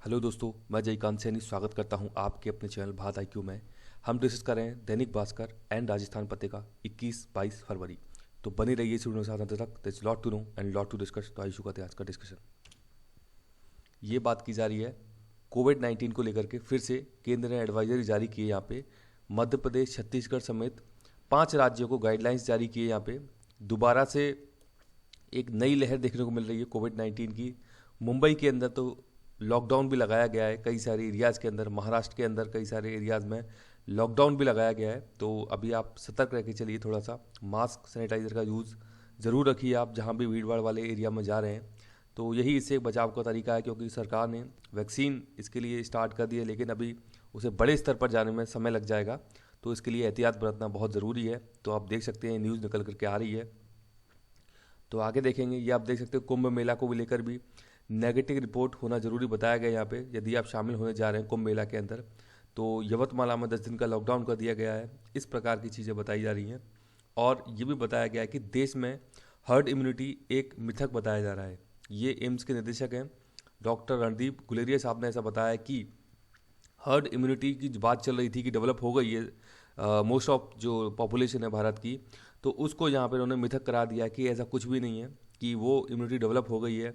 Hello दोस्तों, मैं जयकांत सैनी स्वागत करता हूं आपके अपने चैनल भारत आईक्यू में। हम डिस्कस कर रहे हैं दैनिक भास्कर एंड राजस्थान पत्रिका 21-22 फरवरी। तो बनी रहिए इस वीडियो के साथ अंत तक। There is lot to know and lot to discuss. तो आइए करते हैं आज का डिस्कशन। ये बात की जा रही है कोविड-19 को लेकर के। फिर से केंद्र ने एडवाइजरी जारी की है। यहाँ पे मध्य प्रदेश, छत्तीसगढ़ समेत 5 राज्यों को गाइडलाइंस जारी की है। यहाँ पे दोबारा से एक नई लहर देखने को मिल रही है कोविड-19 की। मुंबई के अंदर तो लॉकडाउन भी लगाया गया है, कई सारे एरियाज़ के अंदर। महाराष्ट्र के अंदर कई सारे एरियाज़ में लॉकडाउन भी लगाया गया है। तो अभी आप सतर्क रह के चलिए। थोड़ा सा मास्क, सैनिटाइज़र का यूज़ ज़रूर रखिए आप जहाँ भी भीड़ भाड़ वाले एरिया में जा रहे हैं। तो यही इससे एक बचाव का तरीका है, क्योंकि सरकार ने वैक्सीन इसके लिए स्टार्ट कर दी है, लेकिन अभी उसे बड़े स्तर पर जाने में समय लग जाएगा। तो इसके लिए एहतियात बरतना बहुत ज़रूरी है। तो आप देख सकते हैं न्यूज़ निकल करके आ रही है। तो आगे देखेंगे, ये आप देख सकते हो कुंभ मेला को लेकर भी नेगेटिव रिपोर्ट होना जरूरी बताया गया। यहाँ पे यदि आप शामिल होने जा रहे हैं कुंभ मेला के अंदर, तो यवतमाला में 10 दिन का लॉकडाउन कर दिया गया है। इस प्रकार की चीज़ें बताई जा रही हैं। और ये भी बताया गया है कि देश में हर्ड इम्यूनिटी एक मिथक बताया जा रहा है। ये एम्स के निदेशक हैं डॉक्टर रणदीप गुलेरिया साहब ने ऐसा बताया कि हर्ड इम्यूनिटी की जो बात चल रही थी कि डेवलप हो गई है मोस्ट ऑफ जो पॉपुलेशन है भारत की, तो उसको यहाँ पे उन्होंने मिथक करा दिया कि ऐसा कुछ भी नहीं है, कि वो इम्यूनिटी डेवलप हो गई है।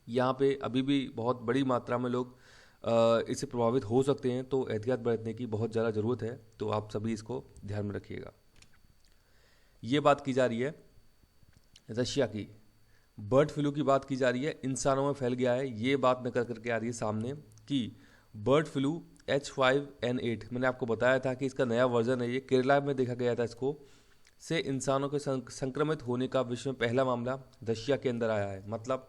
यहाँ पे अभी भी बहुत बड़ी मात्रा में लोग इससे प्रभावित हो सकते हैं। तो एहतियात बरतने की बहुत ज़्यादा ज़रूरत है। तो आप सभी इसको ध्यान में रखिएगा। ये बात की जा रही है रशिया की बर्ड फ्लू की बात की जा रही है, इंसानों में फैल गया है। ये बात निकल करके आ रही है सामने कि बर्ड फ्लू H5N8, मैंने आपको बताया था कि इसका नया वर्जन है। ये केरला में देखा गया था। इसको से इंसानों के संक्रमित होने का विश्व में पहला मामला रशिया के अंदर आया है। मतलब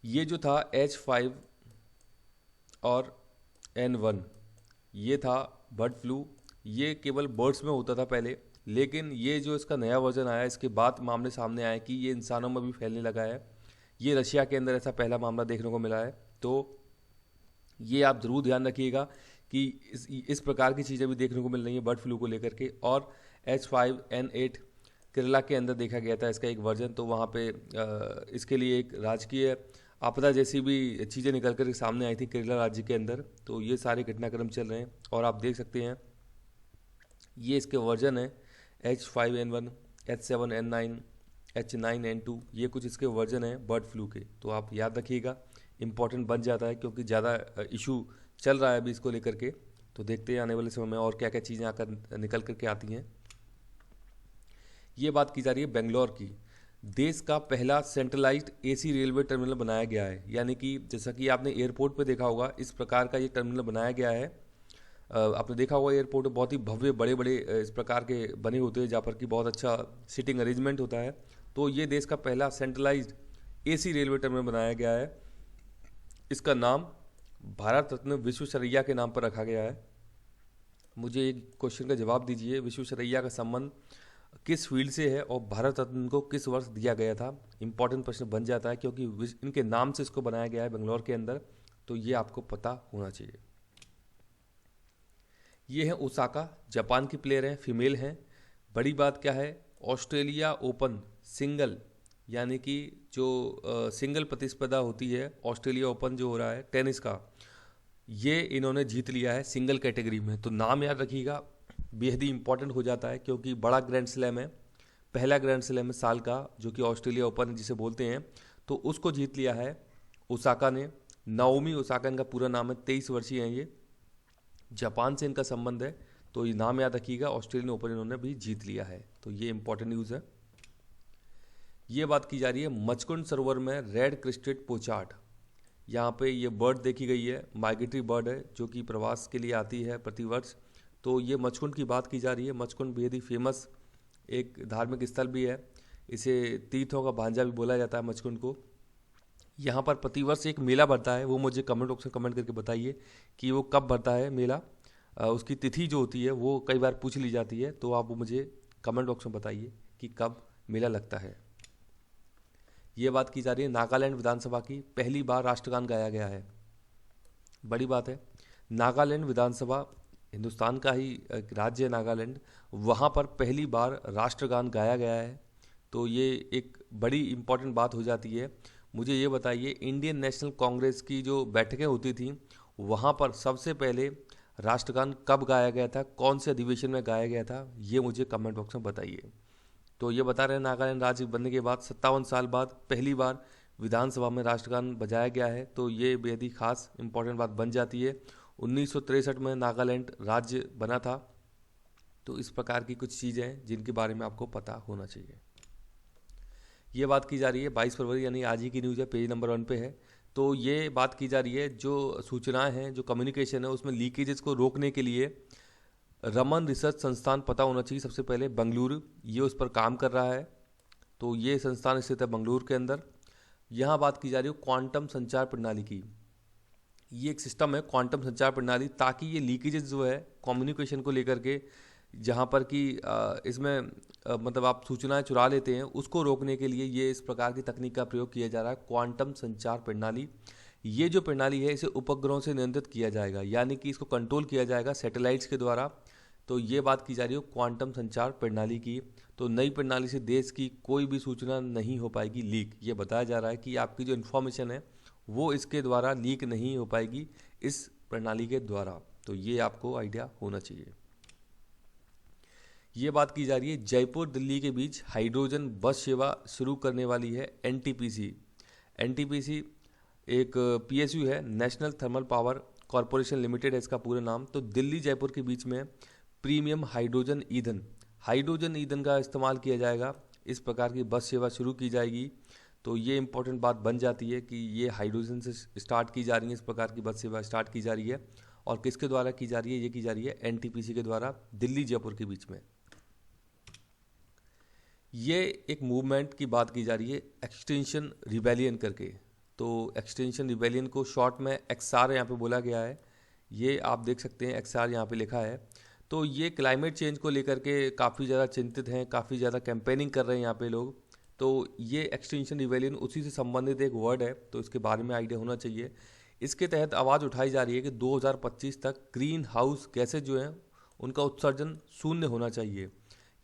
ये जो था H5 और N1, ये था बर्ड फ्लू। ये केवल बर्ड्स में होता था पहले, लेकिन ये जो इसका नया वर्जन आया, इसके बाद मामले सामने आए कि ये इंसानों में भी फैलने लगा है। ये रशिया के अंदर ऐसा पहला मामला देखने को मिला है। तो ये आप ज़रूर ध्यान रखिएगा कि इस प्रकार की चीज़ें भी देखने को मिल रही हैं बर्ड फ्लू को लेकर के। और H5N8 केरला के अंदर देखा गया था इसका एक वर्जन। तो वहाँ पे इसके लिए एक राजकीय आपदा जैसी भी चीज़ें निकल कर सामने आई थी केरला राज्य के अंदर। तो ये सारे घटनाक्रम चल रहे हैं और आप देख सकते हैं ये इसके वर्जन है H5N1, H7N9, H9N2। ये कुछ इसके वर्जन है बर्ड फ्लू के। तो आप याद रखिएगा, इंपॉर्टेंट बन जाता है, क्योंकि ज़्यादा इशू चल रहा है अभी इसको लेकर के। तो देखते हैं आने वाले समय में और क्या क्या चीज़ें आकर निकल करके आती हैं। ये बात की जा रही है बेंगलोर की। देश का पहला सेंट्रलाइज्ड एसी रेलवे टर्मिनल बनाया गया है। यानी कि जैसा कि आपने एयरपोर्ट पे देखा होगा, इस प्रकार का ये टर्मिनल बनाया गया है। आपने देखा होगा एयरपोर्ट बहुत ही भव्य, बड़े बड़े इस प्रकार के बने होते हैं, जहाँ पर कि बहुत अच्छा सीटिंग अरेंजमेंट होता है। तो ये देश का पहला सेंट्रलाइज्ड एसी रेलवे टर्मिनल बनाया गया है। इसका नाम भारत रत्न विश्वेश्वरैया के नाम पर रखा गया है। मुझे एक क्वेश्चन का जवाब दीजिए, विश्वेश्वरैया का संबंध किस फील्ड से है और भारत रत्न को किस वर्ष दिया गया था? इंपॉर्टेंट प्रश्न बन जाता है, क्योंकि इनके नाम से इसको बनाया गया है बेंगलोर के अंदर। तो ये आपको पता होना चाहिए। ये है ओसाका, जापान की प्लेयर हैं, फीमेल हैं। बड़ी बात क्या है, ऑस्ट्रेलिया ओपन सिंगल, यानी कि जो सिंगल प्रतिस्पर्धा होती है, ऑस्ट्रेलिया ओपन जो हो रहा है टेनिस का, ये इन्होंने जीत लिया है सिंगल कैटेगरी में। तो नाम याद रखिएगा, बेहद ही इंपॉर्टेंट हो जाता है, क्योंकि बड़ा ग्रैंड स्लैम है, पहला ग्रैंड स्लैम है साल का, जो कि ऑस्ट्रेलिया ओपन जिसे बोलते हैं। तो उसको जीत लिया है ओसाका ने। नाओमी ओसाका इनका पूरा नाम है, 23 वर्षीय हैं ये। जापान से इनका संबंध है। तो ये नाम याद रखिएगा, ऑस्ट्रेलियन ओपन इन्होंने भी जीत लिया है। तो ये इंपॉर्टेंट न्यूज़ है। ये बात की जा रही है मचकुंड सरोवर में रेड क्रिस्टेड पोचार्ड। यहाँ पे ये बर्ड देखी गई है, माइग्रेटरी बर्ड है, जो कि प्रवास के लिए आती है प्रतिवर्ष। तो ये मचकुंड की बात की जा रही है। मचकुंड बेहद ही फेमस एक धार्मिक स्थल भी है। इसे तीर्थों का भांजा भी बोला जाता है मचकुंड को। यहाँ पर प्रतिवर्ष एक मेला भरता है। वो मुझे कमेंट बॉक्स में कमेंट करके बताइए कि वो कब भरता है मेला। उसकी तिथि जो होती है वो कई बार पूछ ली जाती है। तो आप वो मुझे कमेंट बॉक्स में बताइए कि कब मेला लगता है। ये बात की जा रही है नागालैंड विधानसभा की, पहली बार राष्ट्रगान गाया गया है। बड़ी बात है। नागालैंड विधानसभा, हिंदुस्तान का ही एक राज्य है नागालैंड, वहाँ पर पहली बार राष्ट्रगान गाया गया है। तो ये एक बड़ी इम्पॉर्टेंट बात हो जाती है। मुझे ये बताइए, इंडियन नेशनल कांग्रेस की जो बैठकें होती थी वहाँ पर सबसे पहले राष्ट्रगान कब गाया गया था, कौन से अधिवेशन में गाया गया था, ये मुझे कमेंट बॉक्स में बताइए। तो ये बता रहे हैं नागालैंड राज्य बनने के बाद 57 साल बाद पहली बार विधानसभा में राष्ट्रगान बजाया गया है। तो ये बेहद ही खास इंपॉर्टेंट बात बन जाती है। 1963 में नागालैंड राज्य बना था। तो इस प्रकार की कुछ चीज़ें हैं जिनके बारे में आपको पता होना चाहिए। ये बात की जा रही है 22 फरवरी यानी आज ही की न्यूज़ है, पेज नंबर 1 पे है। तो ये बात की जा रही है जो सूचनाएं हैं, जो कम्युनिकेशन है, उसमें लीकेजेस को रोकने के लिए रमन रिसर्च संस्थान पता होना चाहिए सबसे पहले, बेंगलुरु, ये उस पर काम कर रहा है। तो ये संस्थान स्थित है बेंगलुरु के अंदर। यहाँ बात की जा रही है क्वांटम संचार प्रणाली की। ये एक सिस्टम है क्वांटम संचार प्रणाली, ताकि ये लीकेजेस जो है कम्युनिकेशन को लेकर के, जहाँ पर कि इसमें मतलब आप सूचनाएं चुरा लेते हैं, उसको रोकने के लिए ये इस प्रकार की तकनीक का प्रयोग किया जा रहा है, क्वांटम संचार प्रणाली। ये जो प्रणाली है इसे उपग्रहों से नियंत्रित किया जाएगा, यानी कि इसको कंट्रोल किया जाएगा सैटेलाइट्स के द्वारा। तो ये बात की जा रही है क्वांटम संचार प्रणाली की। तो नई प्रणाली से देश की कोई भी सूचना नहीं हो पाएगी लीक। ये बताया जा रहा है कि आपकी जो इन्फॉर्मेशन है वो इसके द्वारा लीक नहीं हो पाएगी इस प्रणाली के द्वारा। तो ये आपको आइडिया होना चाहिए। ये बात की जा रही है जयपुर दिल्ली के बीच हाइड्रोजन बस सेवा शुरू करने वाली है एनटीपीसी। एनटीपीसी एक पीएसयू है, national thermal power corporation limited है इसका पूरा नाम। तो दिल्ली जयपुर के बीच में प्रीमियम हाइड्रोजन ईंधन का इस्तेमाल किया जाएगा, इस प्रकार की बस सेवा शुरू की जाएगी। तो ये इंपॉर्टेंट बात बन जाती है कि ये हाइड्रोजन से स्टार्ट की जा रही है, इस प्रकार की बस सेवा स्टार्ट की जा रही है। और किसके द्वारा की जा रही है? ये की जा रही है एनटीपीसी के द्वारा, दिल्ली जयपुर के बीच में। ये एक मूवमेंट की बात की जा रही है एक्सटेंशन रिबेलियन करके। तो एक्सटेंशन रिबेलियन को शॉर्ट में एक्सआर यहाँ पे बोला गया है। ये आप देख सकते हैं एक्सआर यहाँ पे लिखा है। तो ये क्लाइमेट चेंज को लेकर के काफ़ी ज़्यादा चिंतित हैं, काफ़ी ज़्यादा कैंपेनिंग कर रहे हैं यहाँ पे लोग। तो ये एक्सटेंशन रिबेलियन उसी से संबंधित एक वर्ड है, तो इसके बारे में आइडिया होना चाहिए। इसके तहत आवाज़ उठाई जा रही है कि 2025 तक ग्रीन हाउस गैसेज जो हैं उनका उत्सर्जन शून्य होना चाहिए।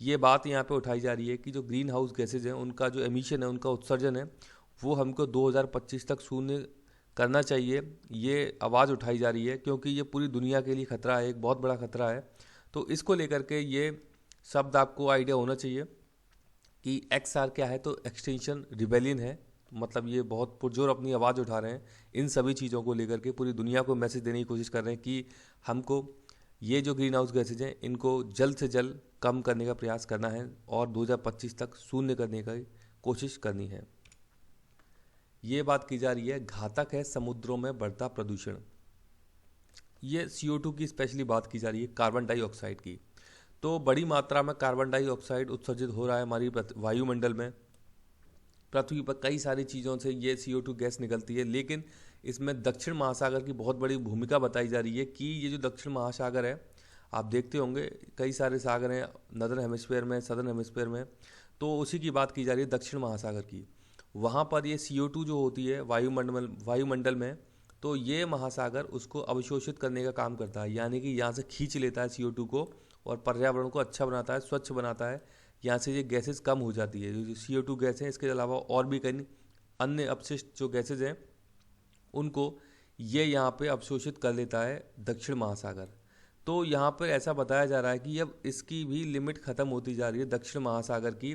ये बात यहाँ पे उठाई जा रही है कि जो ग्रीन हाउस गैसेज हैं उनका जो एमिशन है, उनका उत्सर्जन है, वो हमको 2025 तक शून्य करना चाहिए। ये आवाज़ उठाई जा रही है क्योंकि ये पूरी दुनिया के लिए खतरा है, एक बहुत बड़ा खतरा है। तो इसको लेकर के ये शब्द आपको आइडिया होना चाहिए कि एक्सआर क्या है। तो एक्सटेंशन रिबेलियन है, मतलब ये बहुत पुरजोर अपनी आवाज़ उठा रहे हैं इन सभी चीज़ों को लेकर के, पूरी दुनिया को मैसेज देने की कोशिश कर रहे हैं कि हमको ये जो ग्रीन हाउस गैसेज हैं इनको जल्द से जल्द कम करने का प्रयास करना है और 2025 तक शून्य करने की कोशिश करनी है। ये बात की जा रही है घातक है समुद्रों में बढ़ता प्रदूषण। ये CO2 की स्पेशली बात की जा रही है, कार्बन डाइऑक्साइड की। तो बड़ी मात्रा में कार्बन डाइऑक्साइड उत्सर्जित हो रहा है हमारी वायुमंडल में। पृथ्वी पर कई सारी चीज़ों से ये CO2 गैस निकलती है, लेकिन इसमें दक्षिण महासागर की बहुत बड़ी भूमिका बताई जा रही है कि ये जो दक्षिण महासागर है, आप देखते होंगे कई सारे सागर हैं नॉर्दर्न हेमिस्फीयर में, सदर्न हेमिस्फीयर में। तो उसी की बात की जा रही है दक्षिण महासागर की। वहाँ पर ये CO2 जो होती है वायुमंडल में, तो ये महासागर उसको अवशोषित करने का काम करता है, यानी कि यहाँ से खींच लेता है CO2 को और पर्यावरण को अच्छा बनाता है, स्वच्छ बनाता है। यहाँ से ये गैसेज कम हो जाती है, जो CO2 गैस हैं। इसके अलावा और भी कई अन्य अपशिष्ट जो गैसेज हैं उनको ये यहाँ पे अवशोषित कर लेता है दक्षिण महासागर। तो यहाँ पर ऐसा बताया जा रहा है कि अब इसकी भी लिमिट ख़त्म होती जा रही है दक्षिण महासागर की।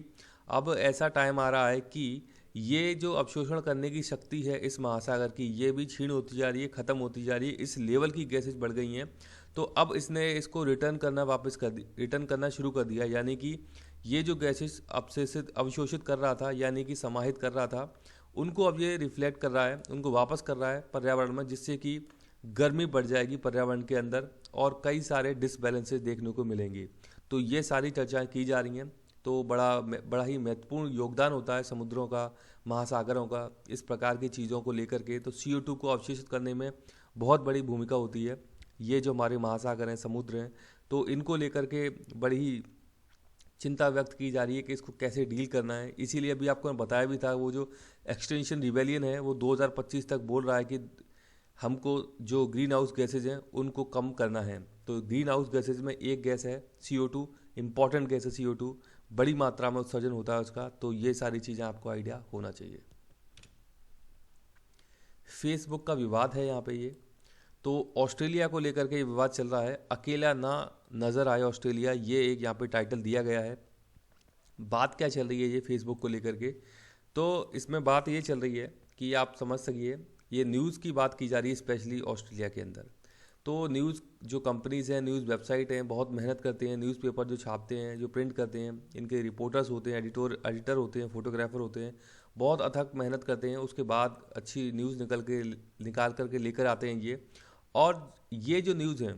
अब ऐसा टाइम आ रहा है कि ये जो अवशोषण करने की शक्ति है इस महासागर की, ये भी क्षीण होती जा रही है, ख़त्म होती जा रही है। इस लेवल की गैसेज बढ़ गई हैं। तो अब इसने इसको रिटर्न करना शुरू कर दिया, यानी कि ये जो गैसेज अवशोषित कर रहा था, यानी कि समाहित कर रहा था, उनको अब ये रिफ्लेक्ट कर रहा है, उनको वापस कर रहा है पर्यावरण में, जिससे कि गर्मी बढ़ जाएगी पर्यावरण के अंदर और कई सारे डिसबैलेंसेस देखने को मिलेंगी। तो ये सारी चर्चाएं की जा रही हैं। तो बड़ा ही महत्वपूर्ण योगदान होता है समुद्रों का, महासागरों का, इस प्रकार की चीज़ों को लेकर के। तो CO2 को अवशोषित करने में बहुत बड़ी भूमिका होती है ये जो हमारे महासागर हैं, समुद्र हैं। तो इनको लेकर के बड़ी ही चिंता व्यक्त की जा रही है कि इसको कैसे डील करना है। इसीलिए अभी आपको मैं बताया भी था, वो जो एक्सटेंशन रिबेलियन है वो 2025 तक बोल रहा है कि हमको जो ग्रीन हाउस गैसेज हैं उनको कम करना है। तो ग्रीन हाउस गैसेज में एक गैस है CO2, इंपॉर्टेंट गैस है CO2, बड़ी मात्रा में उत्सर्जन होता है उसका। तो ये सारी चीज़ें आपको आइडिया होना चाहिए। फेसबुक का विवाद है यहाँ पे ये। तो ऑस्ट्रेलिया को लेकर के ये विवाद चल रहा है, अकेला ना नज़र आए ऑस्ट्रेलिया, ये एक यहाँ पे टाइटल दिया गया है। बात क्या चल रही है ये फेसबुक को लेकर के, तो इसमें बात ये चल रही है कि आप समझ सकिए, ये न्यूज़ की बात की जा रही है स्पेशली ऑस्ट्रेलिया के अंदर। तो न्यूज़ जो कंपनीज़ हैं, न्यूज़ वेबसाइट हैं, बहुत मेहनत करते हैं, न्यूज़पेपर जो छापते हैं, जो प्रिंट करते हैं, इनके रिपोर्टर्स होते हैं, एडिटर होते हैं, फोटोग्राफर होते हैं, बहुत अथक मेहनत करते हैं, उसके बाद अच्छी न्यूज़ निकाल करके लेकर आते हैं ये। और ये जो न्यूज़ है,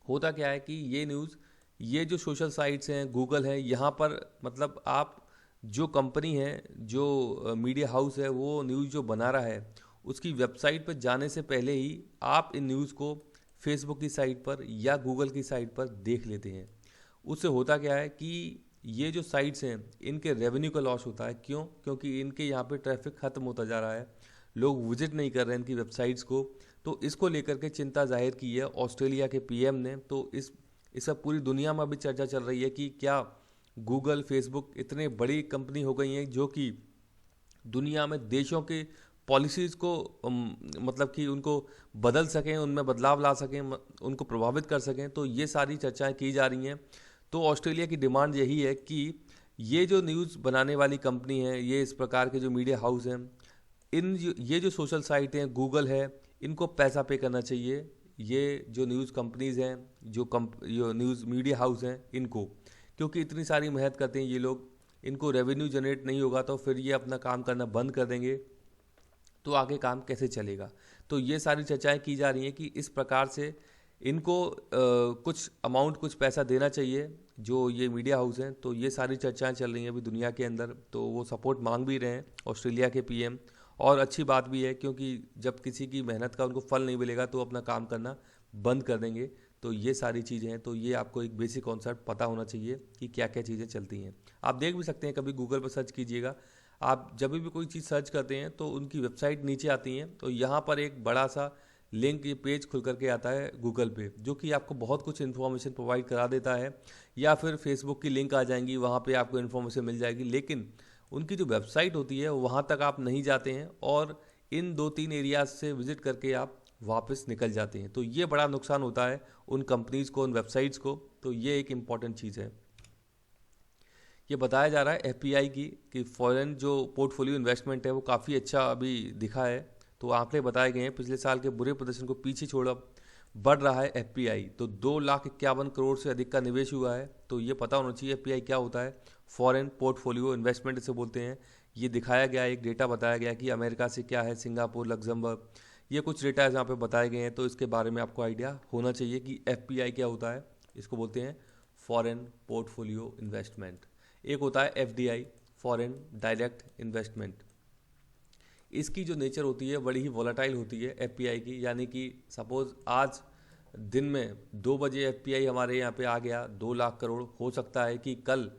होता क्या है कि ये न्यूज़, ये जो सोशल साइट्स हैं, गूगल है, यहाँ पर मतलब आप जो कंपनी है, जो मीडिया हाउस है, वो न्यूज़ जो बना रहा है, उसकी वेबसाइट पर जाने से पहले ही आप इन न्यूज़ को फेसबुक की साइट पर या गूगल की साइट पर देख लेते हैं। उससे होता क्या है कि ये जो साइट्स हैं, इनके रेवेन्यू का लॉस होता है। क्यों? क्योंकि इनके यहाँ पे ट्रैफिक ख़त्म होता जा रहा है, लोग विजिट नहीं कर रहे हैं इनकी वेबसाइट्स को। तो इसको लेकर के चिंता जाहिर की है ऑस्ट्रेलिया के पीएम ने। तो इस सब पूरी दुनिया में अभी चर्चा चल रही है कि क्या गूगल, फेसबुक इतने बड़ी कंपनी हो गई हैं जो कि दुनिया में देशों के पॉलिसीज़ को मतलब कि उनको बदल सकें, उनमें बदलाव ला सकें, उनको प्रभावित कर सकें। तो ये सारी चर्चाएं की जा रही हैं। तो ऑस्ट्रेलिया की डिमांड यही है कि ये जो न्यूज़ बनाने वाली कंपनी है, ये इस प्रकार के जो मीडिया हाउस हैं, ये जो सोशल साइट हैं, गूगल है, इनको पैसा पे करना चाहिए। ये जो न्यूज़ कंपनीज़ हैं, जो न्यूज़ मीडिया हाउस हैं, इनको, क्योंकि इतनी सारी मेहनत करते हैं ये लोग, इनको रेवेन्यू जनरेट नहीं होगा तो फिर ये अपना काम करना बंद कर देंगे, तो आगे काम कैसे चलेगा। तो ये सारी चर्चाएं की जा रही हैं कि इस प्रकार से इनको कुछ अमाउंट, कुछ पैसा देना चाहिए जो ये मीडिया हाउस हैं। तो ये सारी चर्चाएं चल रही हैं अभी दुनिया के अंदर। तो वो सपोर्ट मांग भी रहे हैं ऑस्ट्रेलिया के पीएम, और अच्छी बात भी है, क्योंकि जब किसी की मेहनत का उनको फल नहीं मिलेगा तो अपना काम करना बंद कर देंगे। तो ये सारी चीज़ें हैं। तो ये आपको एक बेसिक कॉन्सेप्ट पता होना चाहिए कि क्या क्या चीज़ें चलती हैं। आप देख भी सकते हैं, कभी गूगल पर सर्च कीजिएगा, आप जब भी कोई चीज़ सर्च करते हैं तो उनकी वेबसाइट नीचे आती हैं, तो यहाँ पर एक बड़ा सा लिंक, ये पेज खुल करके आता है गूगल पे, जो कि आपको बहुत कुछ इन्फॉर्मेशन प्रोवाइड करा देता है। या फिर फेसबुक की लिंक आ जाएंगी, वहाँ पे आपको इन्फॉर्मेशन मिल जाएगी, लेकिन उनकी जो वेबसाइट होती है वहाँ तक आप नहीं जाते हैं, और इन 2-3 एरियाज से विजिट करके आप वापस निकल जाते हैं। तो ये बड़ा नुकसान होता है उन कंपनीज़ को, उन वेबसाइट्स को। तो ये एक इम्पॉर्टेंट चीज़ है। ये बताया जा रहा है एफपीआई की कि फॉरेन जो पोर्टफोलियो इन्वेस्टमेंट है वो काफ़ी अच्छा अभी दिखा है। तो आंकड़े बताए गए हैं, पिछले साल के बुरे प्रदर्शन को पीछे छोड़ अब बढ़ रहा है एफपीआई। तो 2,51 करोड़ से अधिक का निवेश हुआ है। तो ये पता होना चाहिए एफपीआई क्या होता है, फॉरेन पोर्टफोलियो इन्वेस्टमेंट इसे बोलते हैं। ये दिखाया गया, एक डेटा बताया गया कि अमेरिका से क्या है, सिंगापुर, लग्जमबर्ग, ये कुछ डेटा यहाँ पे बताए गए हैं। तो इसके बारे में आपको आइडिया होना चाहिए कि एफपीआई क्या होता है। इसको बोलते हैं फॉरेन पोर्टफोलियो इन्वेस्टमेंट। एक होता है एफडीआई, फॉरेन डायरेक्ट इन्वेस्टमेंट। इसकी जो नेचर होती है बड़ी ही वॉलेटाइल होती है एफपीआई की। यानी कि सपोज़ आज दिन में 2 बजे एफपीआई हमारे यहाँ पे आ गया 2 लाख करोड़, हो सकता है कि कल,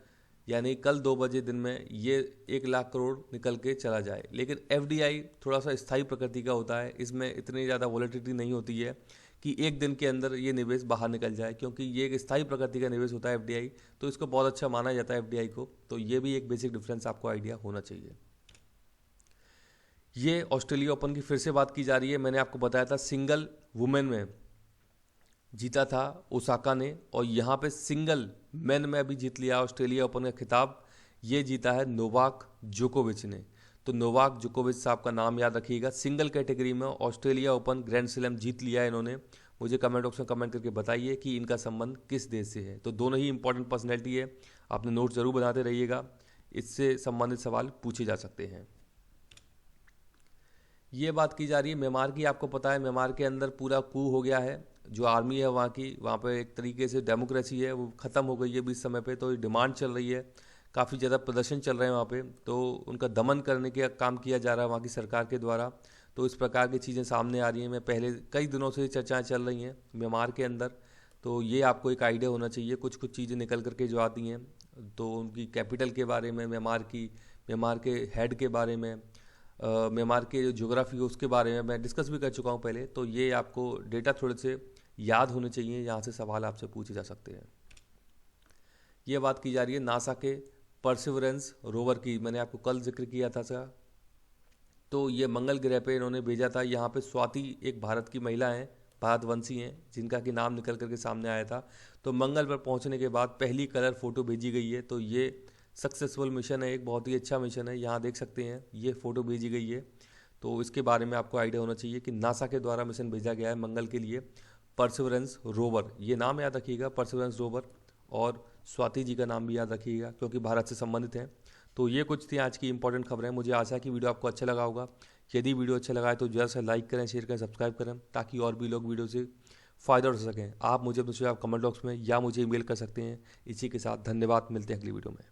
यानी कल 2 बजे दिन में ये 1 लाख करोड़ निकल के चला जाए। लेकिन एफडीआई थोड़ा सा स्थायी प्रकृति का होता है, इसमें इतनी ज़्यादा वॉलेटिलिटी नहीं होती है कि एक दिन के अंदर ये निवेश बाहर निकल जाए, क्योंकि ये एक स्थायी प्रकृति का निवेश होता है एफडीआई। तो इसको बहुत अच्छा माना जाता है एफडीआई को। तो ये भी एक बेसिक डिफरेंस आपको आइडिया होना चाहिए। ये ऑस्ट्रेलिया ओपन की फिर से बात की जा रही है। मैंने आपको बताया था सिंगल वुमेन में जीता था ओसाका ने, और यहाँ पे सिंगल मेन में अभी जीत लिया ऑस्ट्रेलिया ओपन का खिताब। ये जीता है नोवाक जोकोविच ने। तो नोवाक जोकोविच साहब का नाम याद रखिएगा। सिंगल कैटेगरी में ऑस्ट्रेलिया ओपन ग्रैंड स्लैम जीत लिया है इन्होंने। मुझे कमेंट बॉक्स में कमेंट करके बताइए कि इनका संबंध किस देश से है। तो दोनों ही इंपॉर्टेंट पर्सनैलिटी है, आपने नोट जरूर बनाते रहिएगा, इससे संबंधित सवाल पूछे जा सकते हैं। ये बात की जा रही है म्यांमार की। आपको पता है म्यांमार के अंदर पूरा कू हो गया है। जो आर्मी है वहाँ की, वहाँ पे एक तरीके से डेमोक्रेसी है वो ख़त्म हो गई है इस समय पे। तो ये डिमांड चल रही है, काफ़ी ज़्यादा प्रदर्शन चल रहे हैं वहाँ पे। तो उनका दमन करने का काम किया जा रहा है वहाँ की सरकार के द्वारा। तो इस प्रकार की चीज़ें सामने आ रही हैं। मैं पहले कई दिनों से चर्चाएँ चल रही हैं म्यांमार के अंदर। तो ये आपको एक आइडिया होना चाहिए, कुछ कुछ चीज़ें निकल करके जो आती हैं, तो उनकी कैपिटल के बारे में, म्यांमार के हेड के बारे में, म्यांमार के जो ज्योग्राफी है उसके बारे में मैं डिस्कस भी कर चुका हूँ पहले। तो ये आपको डेटा थोड़े से याद होने चाहिए, यहाँ से सवाल आपसे पूछे जा सकते हैं। ये बात की जा रही है नासा के परसिवरेंस रोवर की, मैंने आपको कल जिक्र किया था सर। तो ये मंगल ग्रह पे इन्होंने भेजा था। यहाँ पे स्वाति एक भारत की महिला हैं, भारतवंशी हैं, जिनका कि नाम निकल करके सामने आया था। तो मंगल पर पहुँचने के बाद पहली कलर फ़ोटो भेजी गई है। तो ये सक्सेसफुल मिशन है, एक बहुत ही अच्छा मिशन है। यहाँ देख सकते हैं ये फ़ोटो भेजी गई है। तो इसके बारे में आपको आइडिया होना चाहिए कि नासा के द्वारा मिशन भेजा गया है मंगल के लिए, परसिवरेंस रोवर, ये नाम याद रखिएगा, परसिवरेंस रोवर। और स्वाति जी का नाम भी याद रखिएगा क्योंकि भारत से संबंधित हैं। तो ये कुछ थी आज की इंपॉर्टेंट खबरें। मुझे आशा है कि वीडियो आपको अच्छा लगा होगा। यदि वीडियो अच्छा लगा है तो जल्द से लाइक करें, शेयर करें, सब्सक्राइब करें, ताकि और भी लोग वीडियो से फ़ायदा उठा सकें। आप मुझे अपने सुझाव कमेंट बॉक्स में या मुझे ईमेल कर सकते हैं। इसी के साथ धन्यवाद, मिलते हैं अगली वीडियो में।